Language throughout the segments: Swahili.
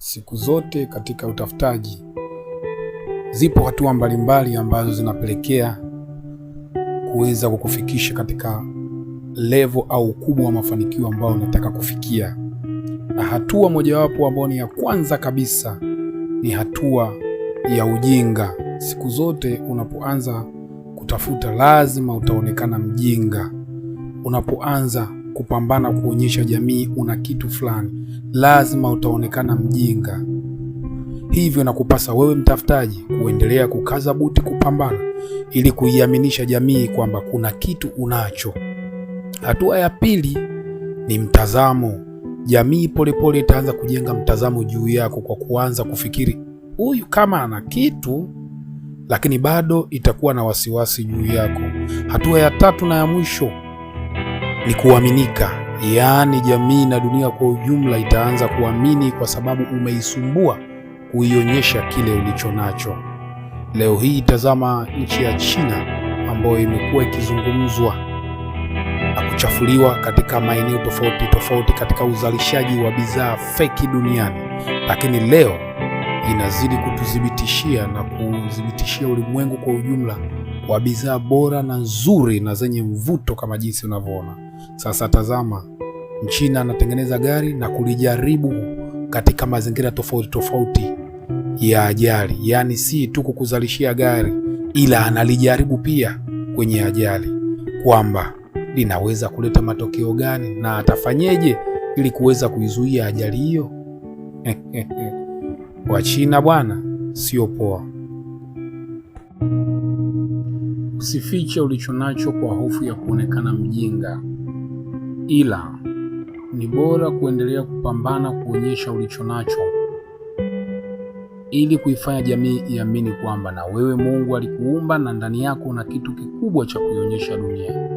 Siku zote katika utafutaji zipo hatua mbalimbali ambazo zinapelekea kuweza kukufikisha katika level au ukubwa wa mafanikio ambao unataka kufikia. Na hatua mojawapo ambayo ni ya kwanza kabisa ni hatua ya ujinga. Siku zote unapoanza kutafuta lazima utaonekana mjinga. Unapoanza kupambana kuonyesha jamii una kitu fulani, lazima utaonekana mjinga. Hivyo nakupasa wewe mtafutaji kuendelea kukaza buti kupambana ili kuiaminisha jamii kwamba kuna kitu unacho. Hatua ya pili ni mtazamo. Jamii polepole itaanza kujenga mtazamo juu yako kwa kuanza kufikiri huyu kama ana kitu, lakini bado itakuwa na wasiwasi juu yako. Hatua ya tatu na ya mwisho ni kuaminika. Yaani jamii na dunia kwa ujumla itaanza kuamini kwa sababu umeisumbua kuionyesha kile ulicho nacho. Leo hii tazama nchi ya China ambayo imekuwa ikizungumzwa na kuchafuliwa katika maeneo tofauti tofauti katika uzalishaji wa bidhaa feki duniani, lakini leo inazidi kututhibitishia na kuthibitishia ulimwengu kwa ujumla kwa bidhaa bora na nzuri na zenye mvuto kama jinsi unavyoona. Sasa tazama, Mchina anatengeneza gari na kulijaribu katika mazingira tofauti tofauti ya ajali. Yaani si tu kukuzalishia gari, ila analijaribu pia kwenye ajali kwamba linaweza kuleta matokeo gani na atafanyeje ili kuweza kuizuia ajali hiyo. Wachina bwana, sio poa. Usifiche ulichonacho kwa hofu ya kuonekana mjinga, ila ni bora kuendelea kupambana kuonyesha ulichonacho ili kuifanya jamii iamini kwamba na wewe Mungu alikuumba na ndani yako una kitu kikubwa cha kuionyesha dunia.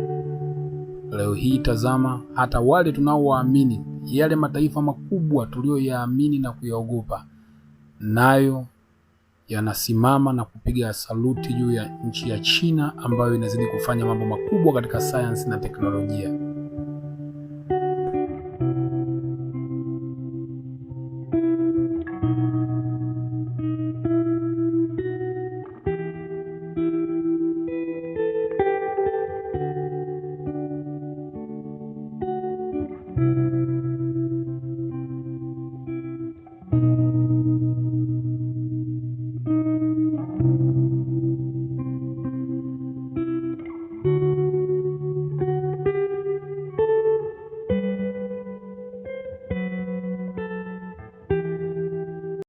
Leo hii tazama, hata wale tunaowaamini, yale mataifa makubwa tuliyoyaamini na kuyaogopa, nayo yanasimama na kupiga saluti juu ya nchi ya China ambayo inazidi kufanya mambo makubwa katika sayansi na teknolojia.